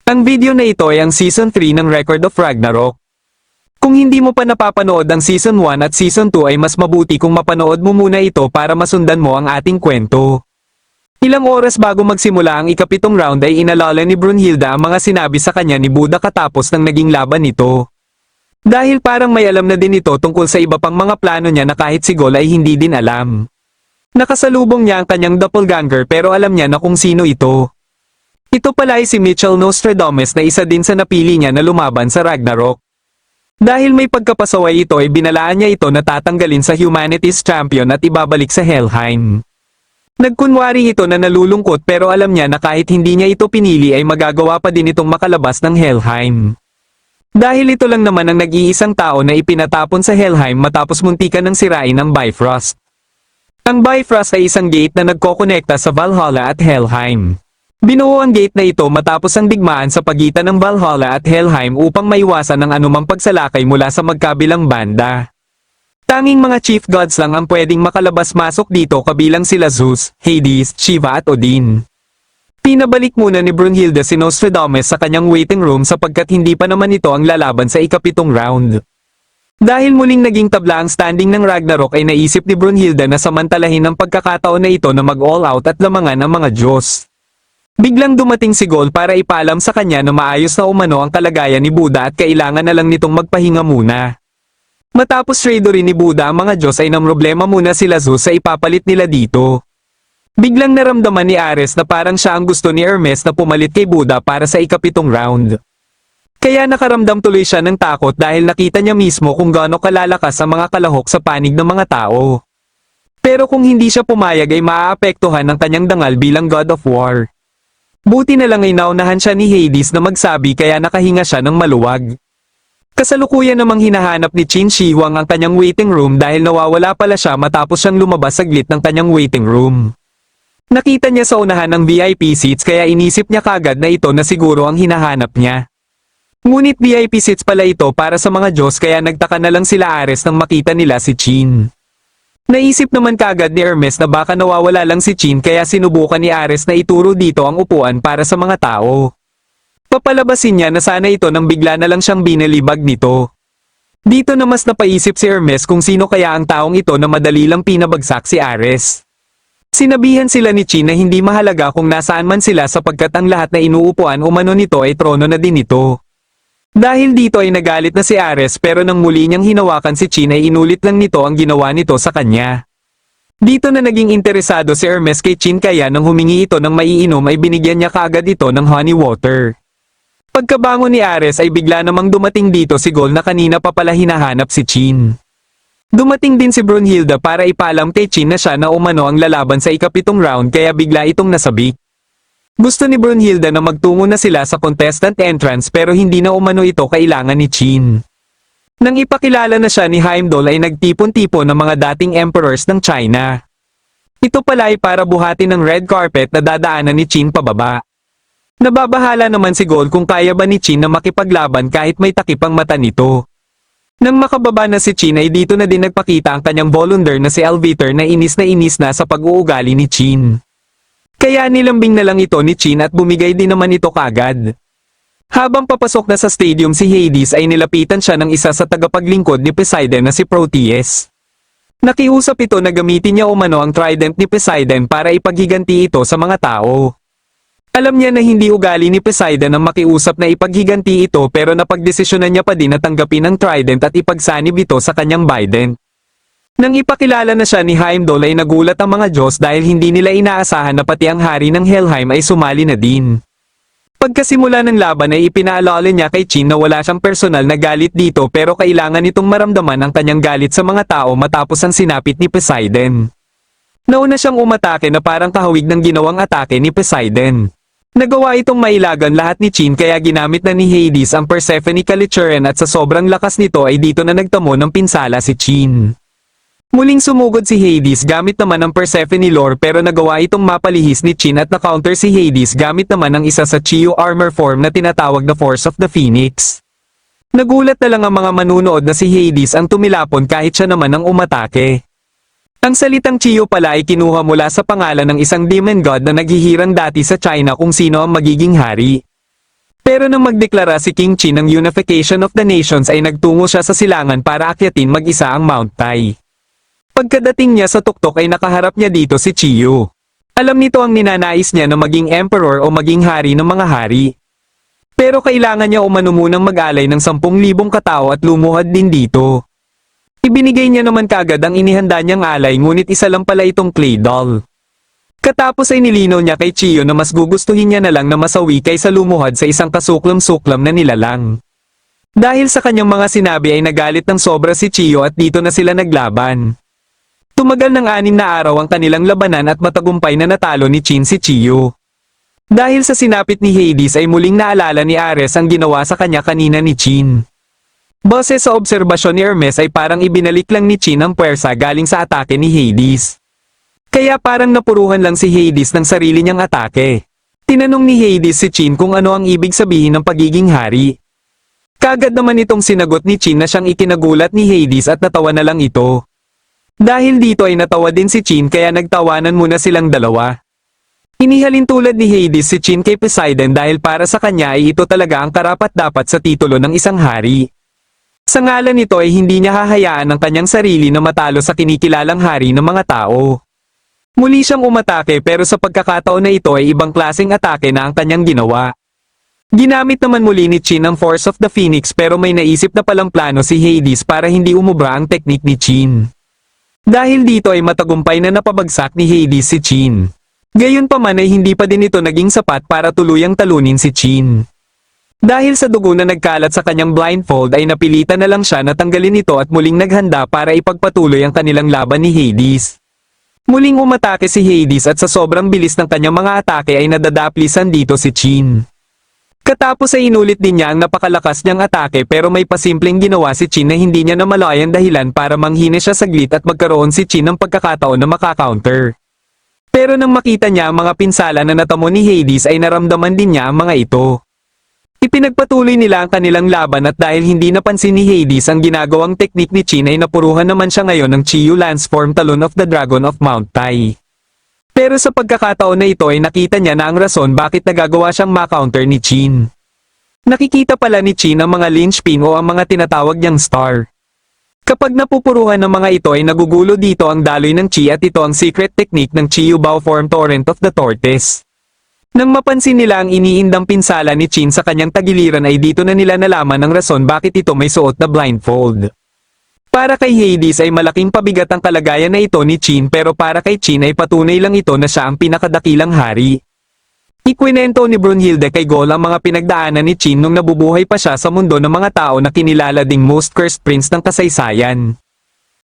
Ang video na ito ay ang Season 3 ng Record of Ragnarok. Kung hindi mo pa napapanood ang Season 1 at Season 2 ay mas mabuti kung mapanood mo muna ito para masundan mo ang ating kwento. Ilang oras bago magsimula ang ikapitong round ay inalala ni Brunhilde ang mga sinabi sa kanya ni Buddha katapos ng naging laban nito. Dahil parang may alam na din ito tungkol sa iba pang mga plano niya na kahit si Gol ay hindi din alam. Nakasalubong niya ang kanyang doppelganger pero alam niya na kung sino ito. Ito pala ay si Mitchell Nostradamus na isa din sa napili niya na lumaban sa Ragnarok. Dahil may pagkapasaway ito ay binalaan niya ito na tatanggalin sa Humanities Champion at ibabalik sa Helheim. Nagkunwari ito na nalulungkot pero alam niya na kahit hindi niya ito pinili ay magagawa pa din itong makalabas ng Helheim. Dahil ito lang naman ang nag-iisang tao na ipinatapon sa Helheim matapos muntikan ng sirain ng Bifrost. Ang Bifrost ay isang gate na nagkokonekta sa Valhalla at Helheim. Binuo ang gate na ito matapos ang digmaan sa pagitan ng Valhalla at Helheim upang maiwasan ang anumang pagsalakay mula sa magkabilang banda. Tanging mga chief gods lang ang pwedeng makalabas-masok dito kabilang sila Zeus, Hades, Shiva at Odin. Pinabalik muna ni Brunhilde si Nostradamus sa kanyang waiting room sapagkat hindi pa naman ito ang lalaban sa ikapitong round. Dahil muling naging tabla ang standing ng Ragnarok ay naisip ni Brunhilde na samantalahin ang pagkakataon na ito na mag-all out at lamangan ang mga Diyos. Biglang dumating si Gol para ipaalam sa kanya na maayos na umano ang kalagayan ni Buddha at kailangan na lang nitong magpahinga muna. Matapos raidorin ni Buddha ang mga Diyos ay namroblema muna sila Zeus sa ipapalit nila dito. Biglang naramdaman ni Ares na parang siya ang gusto ni Hermes na pumalit kay Buddha para sa ikapitong round. Kaya nakaramdam tuloy siya ng takot dahil nakita niya mismo kung gaano kalalakas ang mga kalahok sa panig ng mga tao. Pero kung hindi siya pumayag ay maaapektuhan ng kanyang dangal bilang God of War. Buti na lang ay naunahan siya ni Hades na magsabi kaya nakahinga siya ng maluwag. Kasalukuyan namang hinahanap ni Qin Shi Huang ang kanyang waiting room dahil nawawala pala siya matapos siyang lumabas saglit ng kanyang waiting room. Nakita niya sa unahan ng VIP seats kaya inisip niya kagad na ito na siguro ang hinahanap niya. Ngunit VIP seats pala ito para sa mga Diyos kaya nagtaka na lang sila Ares nang makita nila si Qin. Naisip naman kagad ni Hermes na baka nawawala lang si Qin kaya sinubukan ni Ares na ituro dito ang upuan para sa mga tao. Papalabasin niya na sana ito nang bigla na lang siyang binalibag nito. Dito na mas napaisip si Hermes kung sino kaya ang taong ito na madali lang pinabagsak si Ares. Sinabihan sila ni Qin na hindi mahalaga kung nasaan man sila sapagkat ang lahat na inuupuan umano nito ay trono na din ito. Dahil dito ay nagalit na si Ares pero nang muli niyang hinawakan si Qin ay inulit lang nito ang ginawa nito sa kanya. Dito na naging interesado si Hermes kay Qin kaya nang humingi ito ng maiinom ay binigyan niya kaagad ito ng honey water. Pagkabangon ni Ares ay bigla namang dumating dito si Gol na kanina pa pala hinahanap si Qin. Dumating din si Brunhilde para ipaalam kay Qin na siya na umano ang lalaban sa ikapitong round kaya bigla itong nasabik. Gusto ni Brunhilde na magtungo na sila sa contestant entrance pero hindi na umano ito kailangan ni Qin. Nang ipakilala na siya ni Heimdall ay nagtipon-tipon ng mga dating emperors ng China. Ito pala ay para buhatin ng red carpet na dadaanan ni Qin pababa. Nababahala naman si Gol kung kaya ba ni Qin na makipaglaban kahit may takip ang mata nito. Nang makababa na si Qin ay dito na din nagpakita ang kanyang Volunder na si Alviter na inis na sa pag-uugali ni Qin. Kaya nilambing na lang ito ni Qin at bumigay din naman ito kaagad. Habang papasok na sa stadium si Hades ay nilapitan siya ng isa sa tagapaglingkod ni Poseidon na si Proteus. Nakiusap ito na gamitin niya umano ang trident ni Poseidon para ipaghiganti ito sa mga tao. Alam niya na hindi ugali ni Poseidon ang makiusap na ipaghiganti ito pero napagdesisyonan niya pa din na tanggapin ang trident at ipagsanib ito sa kanyang bident. Nang ipakilala na siya ni Heimdall ay nagulat ang mga Diyos dahil hindi nila inaasahan na pati ang hari ng Helheim ay sumali na din. Pagkasimula ng laban ay ipinaalala niya kay Qin na wala siyang personal na galit dito pero kailangan nitong maramdaman ang kanyang galit sa mga tao matapos ang sinapit ni Poseidon. Nauna siyang umatake na parang kahawig ng ginawang atake ni Poseidon. Nagawa itong mailagan lahat ni Qin kaya ginamit na ni Hades ang Persephone Kalichuran at sa sobrang lakas nito ay dito na nagtamo ng pinsala si Qin. Muling sumugod si Hades gamit naman ang Persephone lore pero nagawa itong mapalihis ni Qin at na-counter si Hades gamit naman ang isa sa Chiyo armor form na tinatawag na Force of the Phoenix. Nagulat na lang ang mga manunood na si Hades ang tumilapon kahit siya naman ang umatake. Ang salitang Chiyo pala ay kinuha mula sa pangalan ng isang demon god na naghihirang dati sa China kung sino ang magiging hari. Pero nang magdeklara si King Qin ng Unification of the Nations ay nagtungo siya sa silangan para akyatin mag-isa ang Mount Tai. Pagkadating niya sa tuktok ay nakaharap niya dito si Chiyu. Alam nito ang ninanais niya na maging emperor o maging hari ng mga hari. Pero kailangan niya umano munang mag-alay ng 10,000 katao at lumuhad din dito. Ibinigay niya naman kagad ang inihanda niyang alay ngunit isa lang pala itong clay doll. Katapos ay nilinaw niya kay Chiyo na mas gugustuhin niya na lang na masawi kaysa lumuhad sa isang kasuklam-suklam na nilalang. Dahil sa kanyang mga sinabi ay nagalit ng sobra si Chiyo at dito na sila naglaban. Tumagal ng 6 na araw ang kanilang labanan at matagumpay na natalo ni Qin si Chiyo. Dahil sa sinapit ni Hades ay muling naalala ni Ares ang ginawa sa kanya kanina ni Qin. Base sa obserbasyon ni Hermes ay parang ibinalik lang ni Qin ang puwersa galing sa atake ni Hades. Kaya parang napuruhan lang si Hades ng sarili niyang atake. Tinanong ni Hades si Qin kung ano ang ibig sabihin ng pagiging hari. Kagad naman itong sinagot ni Qin na siyang ikinagulat ni Hades at natawa na lang ito. Dahil dito ay natawa din si Qin kaya nagtawanan muna silang dalawa. Inihalin tulad ni Hades si Qin kay Poseidon dahil para sa kanya ay ito talaga ang karapat-dapat sa titulo ng isang hari. Sa ngalan nito ay hindi niya hahayaan ang kanyang sarili na matalo sa kinikilalang hari ng mga tao. Muli siyang umatake pero sa pagkakataon na ito ay ibang klaseng atake na ang kanyang ginawa. Ginamit naman muli ni Qin ang Force of the Phoenix pero may naisip na palang plano si Hades para hindi umubra ang teknik ni Qin. Dahil dito ay matagumpay na napabagsak ni Hades si Qin. Gayunpaman ay hindi pa din ito naging sapat para tuluyang talunin si Qin. Dahil sa dugo na nagkalat sa kanyang blindfold ay napilitan na lang siya na tanggalin ito at muling naghanda para ipagpatuloy ang kanilang laban ni Hades. Muling umatake si Hades at sa sobrang bilis ng kanyang mga atake ay nadadaplisan dito si Qin. Katapos ay inulit din niya ang napakalakas niyang atake pero may pasimpleng ginawa si Qin na hindi niya namalayan dahilan para manghine siya saglit at magkaroon si Qin ng pagkakataon na makakounter. Pero nang makita niya ang mga pinsala na natamo ni Hades ay naramdaman din niya ang mga ito. Ipinagpatuloy nila ang kanilang laban at dahil hindi napansin ni Hades ang ginagawang teknik ni Qin ay napuruhan naman siya ngayon ng Chiyu Lance Form Talon of the Dragon of Mount Tai. Pero sa pagkakataon na ito ay nakita niya na ang rason bakit nagagawa siyang ma-counter ni Qin. Nakikita pala ni Qin ang mga linchpin o ang mga tinatawag niyang star. Kapag napupuruhan ng mga ito ay nagugulo dito ang daloy ng Qi at ito ang secret technique ng Chiyu Bao Form Torrent of the Tortoise. Nang mapansin nila ang iniindang pinsala ni Qin sa kanyang tagiliran ay dito na nila nalaman ang rason bakit ito may suot na blindfold. Para kay Hades ay malaking pabigat ang kalagayan na ito ni Qin pero para kay Qin ay patunay lang ito na siya ang pinakadakilang hari. Ikwinento ni Brunhilde kay Gol ang mga pinagdaanan ni Qin nung nabubuhay pa siya sa mundo ng mga tao na kinilala ding most cursed prince ng kasaysayan.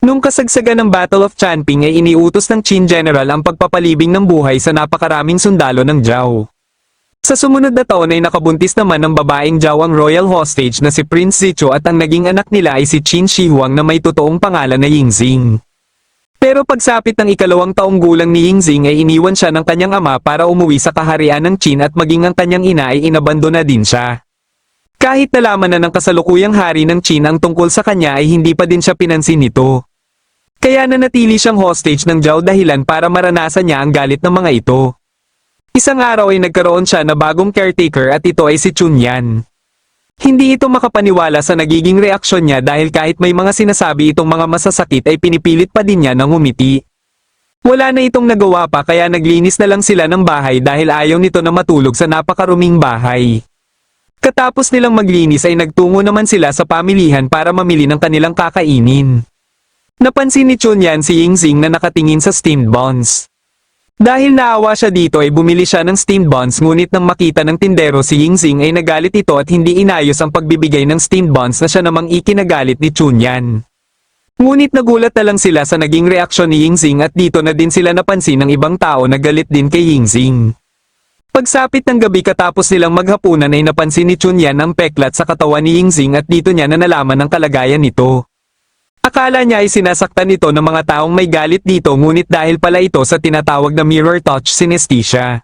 Nung kasagsagan ng Battle of Chanping ay iniutos ng Qin General ang pagpapalibing ng buhay sa napakaraming sundalo ng Zhao. Sa sumunod na taon ay nakabuntis naman ng babaeng Zhao ang royal hostage na si Prince Zichu at ang naging anak nila ay si Qin Shi Huang na may totoong pangalan na Yingxing. Pero pagsapit ng 2 taong gulang ni Yingxing ay iniwan siya ng kanyang ama para umuwi sa kaharian ng Qin at maging ang kanyang ina ay inabandona din siya. Kahit nalaman na ng kasalukuyang hari ng Qin ang tungkol sa kanya ay hindi pa din siya pinansin nito. Kaya nanatili siyang hostage ng Zhao dahilan para maranasan niya ang galit ng mga ito. Isang araw ay nagkaroon siya na bagong caretaker at ito ay si Chunyan. Hindi ito makapaniwala sa nagiging reaksyon niya dahil kahit may mga sinasabi itong mga masasakit ay pinipilit pa din niya ng ngumiti. Wala na itong nagawa pa kaya naglinis na lang sila ng bahay dahil ayaw nito na matulog sa napakaruming bahay. Katapos nilang maglinis ay nagtungo naman sila sa pamilihan para mamili ng kanilang kakainin. Napansin ni Chunyan si Yingxing na nakatingin sa steamed buns. Dahil naawa siya dito ay bumili siya ng steamed buns ngunit nang makita ng tindero si Yingxing ay nagalit ito at hindi inayos ang pagbibigay ng steamed buns na siya namang ikinagalit ni Chunyan. Ngunit nagulat na lang sila sa naging reaksyon ni Yingxing at dito na din sila napansin ng ibang tao na galit din kay Yingxing. Pagsapit ng gabi katapos nilang maghapunan ay napansin ni Chunyan ang peklat sa katawan ni Yingxing at dito niya na nalaman ang kalagayan nito. Akala niya ay sinasaktan ito ng mga taong may galit dito ngunit dahil pala ito sa tinatawag na mirror touch synesthesia.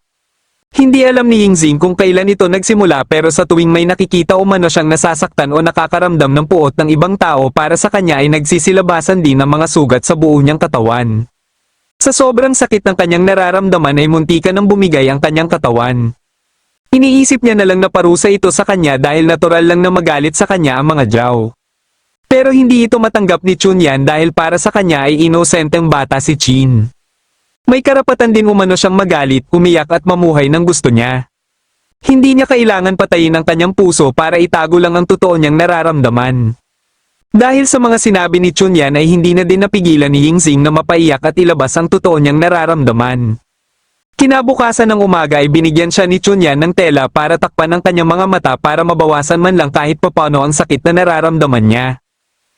Hindi alam ni Yingxing kung kailan ito nagsimula pero sa tuwing may nakikita umano siyang nasasaktan o nakakaramdam ng puot ng ibang tao para sa kanya ay nagsisilabasan din ng mga sugat sa buo niyang katawan. Sa sobrang sakit ng kanyang nararamdaman ay muntikan ng bumigay ang kanyang katawan. Iniisip niya na lang na parusa ito sa kanya dahil natural lang na magalit sa kanya ang mga Zhao. Pero hindi ito matanggap ni Chunyan dahil para sa kanya ay inosenteng bata si Chin. May karapatan din umano siyang magalit, umiyak at mamuhay ng gusto niya. Hindi niya kailangan patayin ang kanyang puso para itago lang ang totoo niyang nararamdaman. Dahil sa mga sinabi ni Chunyan ay hindi na din napigilan ni Yingxing na mapaiyak at ilabas ang totoo niyang nararamdaman. Kinabukasan ng umaga ay binigyan siya ni Chunyan ng tela para takpan ang kanyang mga mata para mabawasan man lang kahit papano ang sakit na nararamdaman niya.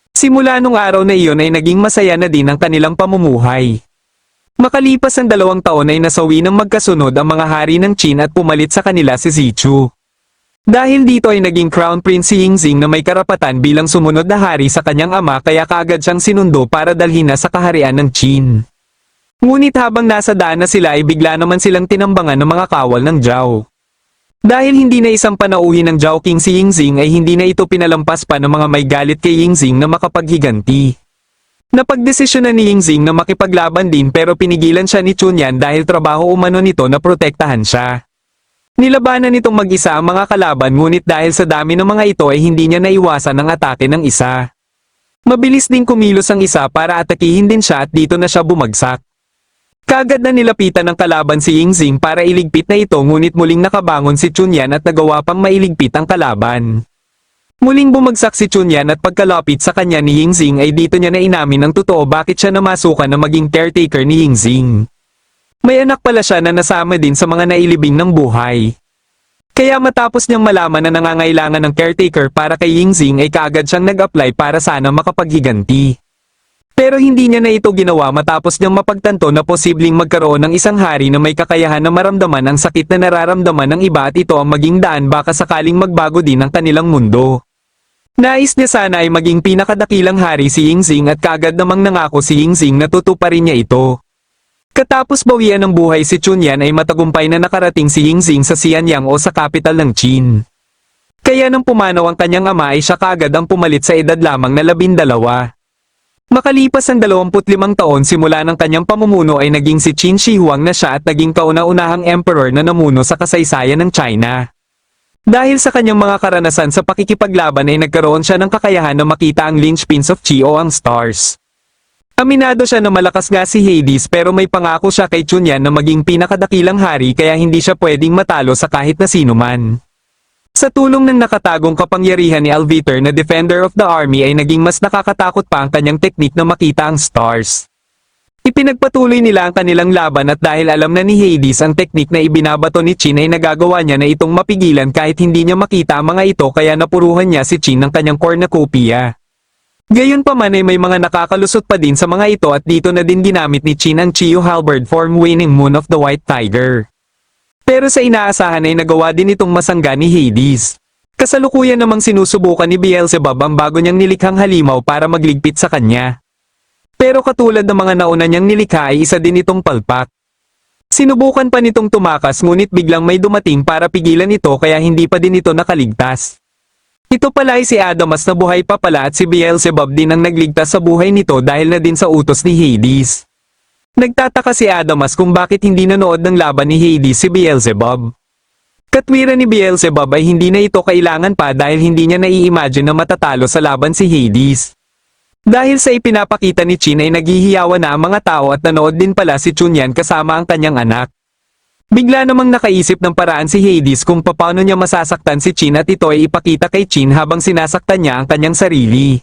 Simula nung araw na iyon ay naging masaya na din ang kanilang pamumuhay. Makalipas ang 2 taon ay nasawi ng magkasunod ang mga hari ng Qin at pumalit sa kanila si Zichu. Dahil dito ay naging Crown Prince si Yingxing na may karapatan bilang sumunod na hari sa kanyang ama kaya kaagad siyang sinundo para dalhin na sa kaharian ng Qin. Ngunit habang nasa daan na sila ay bigla naman silang tinambangan ng mga kawal ng Zhao. Dahil hindi na isang panauhin ng Zhao King si Yingxing ay hindi na ito pinalampas pa ng mga may galit kay Yingxing na makapaghiganti. Napagdesisyonan ni Yingxing na makipaglaban din pero pinigilan siya ni Chunyan dahil trabaho umano nito na protektahan siya. Nilabanan nitong mag-isa ang mga kalaban ngunit dahil sa dami ng mga ito ay hindi niya naiwasan ang atake ng isa. Mabilis ding kumilos ang isa para atakihin din siya at dito na siya bumagsak. Kaagad na nilapitan ng kalaban si Yingxing para iligpit na ito ngunit muling nakabangon si Chunyan at nagawa pang mailigpit ang kalaban. Muling bumagsak si Chunyan at pagkalapit sa kanya ni Yingxing ay dito niya na inamin ang totoo bakit siya namasukan na maging caretaker ni Yingxing. May anak pala siya na nasama din sa mga nailibing ng buhay. Kaya matapos niyang malaman na nangangailangan ng caretaker para kay Yingxing ay kaagad siyang nag-apply para sana makapaghiganti. Pero hindi niya na ito ginawa matapos niyang mapagtanto na posibleng magkaroon ng isang hari na may kakayahan na maramdaman ang sakit na nararamdaman ng iba at ito ang maging daan baka sakaling magbago din ang kanilang mundo. Nais niya sana ay maging pinakadakilang hari si Yingxing at kaagad namang nangako si Yingxing na tutuparin niya ito. Katapos bawian ng buhay si Chunyan ay matagumpay na nakarating si Yingxing sa Xianyang o sa kapital ng Qin. Kaya nang pumanaw ang kanyang ama ay siya kaagad ang pumalit sa edad lamang na 12. Makalipas ang 25 taon simula ng kanyang pamumuno ay naging si Qin Shi Huang na siya at naging kauna-unahang emperor na namuno sa kasaysayan ng China. Dahil sa kanyang mga karanasan sa pakikipaglaban ay nagkaroon siya ng kakayahan na makita ang linchpins of Qi o ang stars. Aminado siya na malakas nga si Hades pero may pangako siya kay Chunyan na maging pinakadakilang hari kaya hindi siya pwedeng matalo sa kahit na sino man. Sa tulong ng nakatagong kapangyarihan ni Alviter na Defender of the Army ay naging mas nakakatakot pa ang kanyang teknik na makita ang stars. Ipinagpatuloy nila ang kanilang laban at dahil alam na ni Hades ang teknik na ibinabato ni Qin ay nagagawa niya na itong mapigilan kahit hindi niya makita ang mga ito kaya napuruhan niya si Qin ng kanyang cornucopia. Gayunpaman ay may mga nakakalusot pa din sa mga ito at dito na din ginamit ni Qin ang Chiyu Halberd form Waning Moon of the White Tiger. Pero sa inaasahan ay nagawa din itong masangga ni Hades. Kasalukuyan namang sinusubukan ni Beelzebub ang bago niyang nilikhang halimaw para magligpit sa kanya. Pero katulad ng mga nauna niyang nilikha ay isa din itong palpak. Sinubukan pa nitong tumakas ngunit biglang may dumating para pigilan ito kaya hindi pa din ito nakaligtas. Ito pala ay si Adamas na buhay pa pala at si Beelzebub din ang nagligtas sa buhay nito dahil na din sa utos ni Hades. Nagtataka si Adamas kung bakit hindi nanood ng laban ni Hades si Beelzebub. Katwiran ni Beelzebub ay hindi na ito kailangan pa dahil hindi niya nai-imagine na matatalo sa laban si Hades. Dahil sa ipinapakita ni Qin ay naghihiyawan na ang mga tao at nanood din pala si Chunyan kasama ang kanyang anak. Bigla namang nakaisip ng paraan si Hades kung paano niya masasaktan si Qin at ito ay ipakita kay Qin habang sinasaktan niya ang kanyang sarili.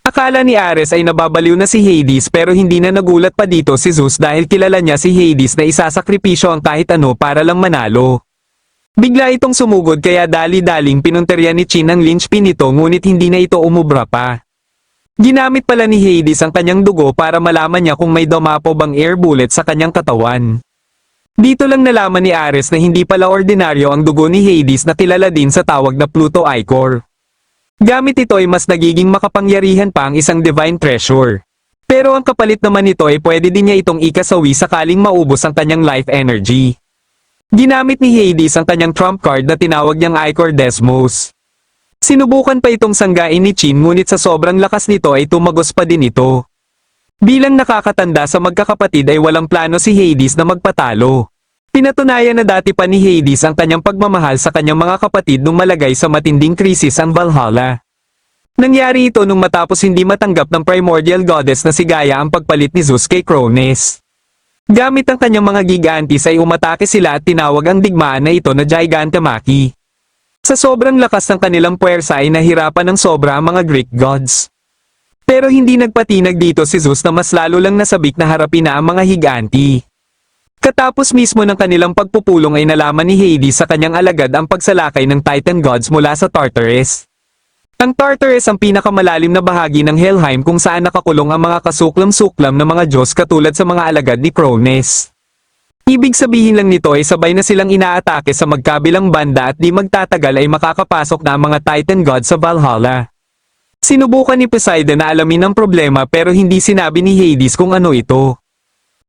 Akala ni Ares ay nababaliw na si Hades pero hindi na nagulat pa dito si Zeus dahil kilala niya si Hades na isasakripisyo ang kahit ano para lang manalo. Bigla itong sumugod kaya dali-daling pinunterya ni Qin ang linchpin nito ngunit hindi na ito umubra pa. Ginamit pala ni Hades ang kanyang dugo para malaman niya kung may dumapo bang air bullet sa kanyang katawan. Dito lang nalaman ni Ares na hindi pala ordinaryo ang dugo ni Hades na kilala din sa tawag na Pluto Ichor. Gamit ito ay mas nagiging makapangyarihan pa ang isang divine treasure. Pero ang kapalit naman nito ay pwede din niya itong ikasawi sakaling maubos ang kanyang life energy. Ginamit ni Hades ang kanyang trump card na tinawag niyang Ichor Desmos. Sinubukan pa itong sanggain ni Qin ngunit sa sobrang lakas nito ay tumagos pa din ito. Bilang nakakatanda sa magkakapatid ay walang plano si Hades na magpatalo. Pinatunayan na dati pa ni Hades ang kanyang pagmamahal sa kanyang mga kapatid nung malagay sa matinding krisis ang Valhalla. Nangyari ito nung matapos hindi matanggap ng primordial goddess na si Gaia ang pagpalit ni Zeus kay Cronus. Gamit ang kanyang mga gigantes ay umatake sila at tinawag ang digmaan na ito na Gigantomachy. Sa sobrang lakas ng kanilang puwersa ay nahirapan ng sobra ang mga Greek gods. Pero hindi nagpatinag dito si Zeus na mas lalo lang nasabik na harapin na ang mga higanti. Katapos mismo ng kanilang pagpupulong ay nalaman ni Hades sa kanyang alagad ang pagsalakay ng Titan gods mula sa Tartarus. Ang Tartarus ang pinakamalalim na bahagi ng Helheim kung saan nakakulong ang mga kasuklam-suklam na mga Diyos katulad sa mga alagad ni Cronus. Ibig sabihin lang nito ay sabay na silang inaatake sa magkabilang banda at di magtatagal ay makakapasok na ang mga Titan gods sa Valhalla. Sinubukan ni Poseidon na alamin ang problema pero hindi sinabi ni Hades kung ano ito.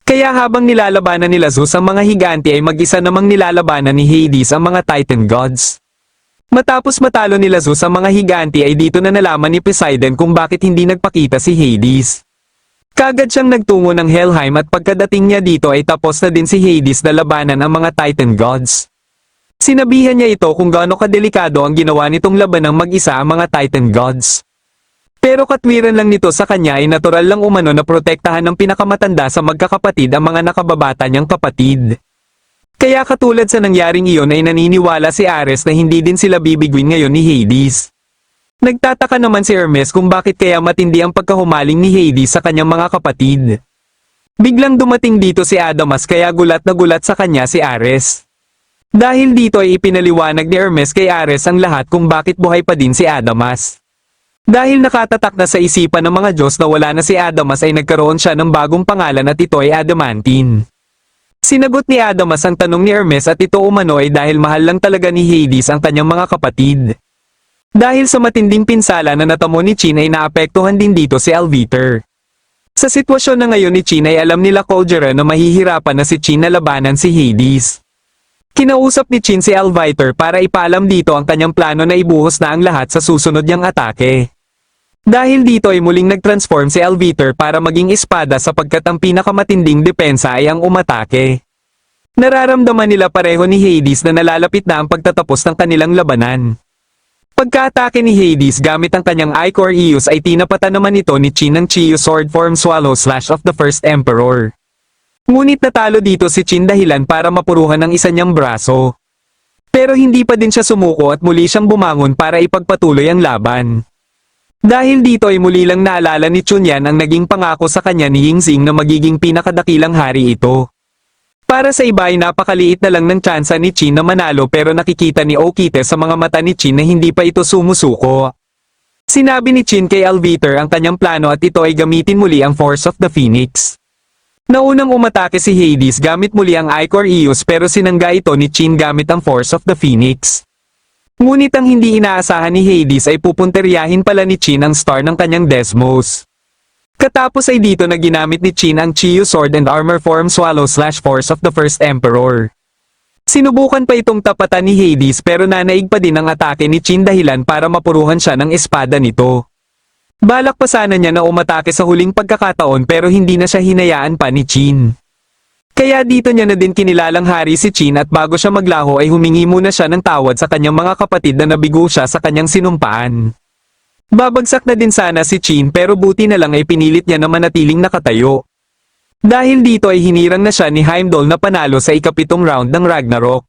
Kaya habang nilalabanan nila Zeus ang mga higanti ay mag-isa namang nilalabanan ni Hades ang mga Titan gods. Matapos matalo nila Zeus ang mga higanti ay dito na nalaman ni Poseidon kung bakit hindi nagpakita si Hades. Kagad siyang nagtungo ng Helheim at pagkadating niya dito ay tapos na din si Hades na labanan ang mga Titan gods. Sinabihan niya ito kung gaano kadelikado ang ginawa nitong labanang mag-isa ang mga Titan gods. Pero katwiran lang nito sa kanya ay natural lang umano na protektahan ng pinakamatanda sa magkakapatid ang mga nakababata niyang kapatid. Kaya katulad sa nangyaring iyon ay naniniwala si Ares na hindi din sila bibiguin ngayon ni Hades. Nagtataka naman si Hermes kung bakit kaya matindi ang pagkahumaling ni Hades sa kanyang mga kapatid. Biglang dumating dito si Adamas kaya gulat na gulat sa kanya si Ares. Dahil dito ay ipinaliwanag ni Hermes kay Ares ang lahat kung bakit buhay pa din si Adamas. Dahil nakatatak na sa isipan ng mga Diyos na wala na si Adamas ay nagkaroon siya ng bagong pangalan at ito ay Adamantine. Sinagot ni Adamas ang tanong ni Hermes at ito umano ay dahil mahal lang talaga ni Hades ang kanyang mga kapatid. Dahil sa matinding pinsala na natamo ni Chin ay naapektuhan din dito si Alviter. Sa sitwasyon na ngayon ni Chin ay alam nila Kojira na mahihirapan na si Chin na labanan si Hades. Kinausap ni Chin si Alviter para ipaalam dito ang kanyang plano na ibuhos na ang lahat sa susunod niyang atake. Dahil dito ay muling nag-transform si Alviter para maging espada sapagkat ang pinakamatinding depensa ay ang umatake. Nararamdaman nila pareho ni Hades na nalalapit na ang pagtatapos ng kanilang labanan. Pagka-atake ni Hades gamit ang kanyang Ichor Eos ay tinapatan naman ito ni Chin ng Chiyo Sword Form Swallow Slash of the First Emperor. Ngunit natalo dito si Chin dahilan para mapuruhan ng isa niyang braso. Pero hindi pa din siya sumuko at muli siyang bumangon para ipagpatuloy ang laban. Dahil dito ay muli lang naalala ni Chunyan ang naging pangako sa kanya ni Yingxing na magiging pinakadakilang hari ito. Para sa iba ay napakaliit na lang ng tsansa ni Chin na manalo pero nakikita ni Okite sa mga mata ni Chin na hindi pa ito sumusuko. Sinabi ni Chin kay Alviter ang kanyang plano at ito ay gamitin muli ang Force of the Phoenix. Naunang umatake si Hades gamit muli ang Ichor Eos pero sinangga ito ni Chin gamit ang Force of the Phoenix. Ngunit ang hindi inaasahan ni Hades ay pupunteryahin pala ni Chin ang star ng kanyang Desmos. Katapos ay dito na ginamit ni Chin ang Chiyo Sword and Armor Form Swallow Slash Force of the First Emperor. Sinubukan pa itong tapatan ni Hades pero nanaig pa din ang atake ni Chin dahilan para mapuruhan siya ng espada nito. Balak pa sana niya na umatake sa huling pagkakataon pero hindi na siya hinayaan pa ni Chin. Kaya dito niya na din kinilalang hari si Chin at bago siya maglaho ay humingi muna siya ng tawad sa kanyang mga kapatid na nabigo siya sa kanyang sinumpaan. Babagsak na din sana si Chin pero buti na lang ay pinilit niya na manatiling nakatayo. Dahil dito ay hinirang na siya ni Heimdall na panalo sa ikapitong round ng Ragnarok.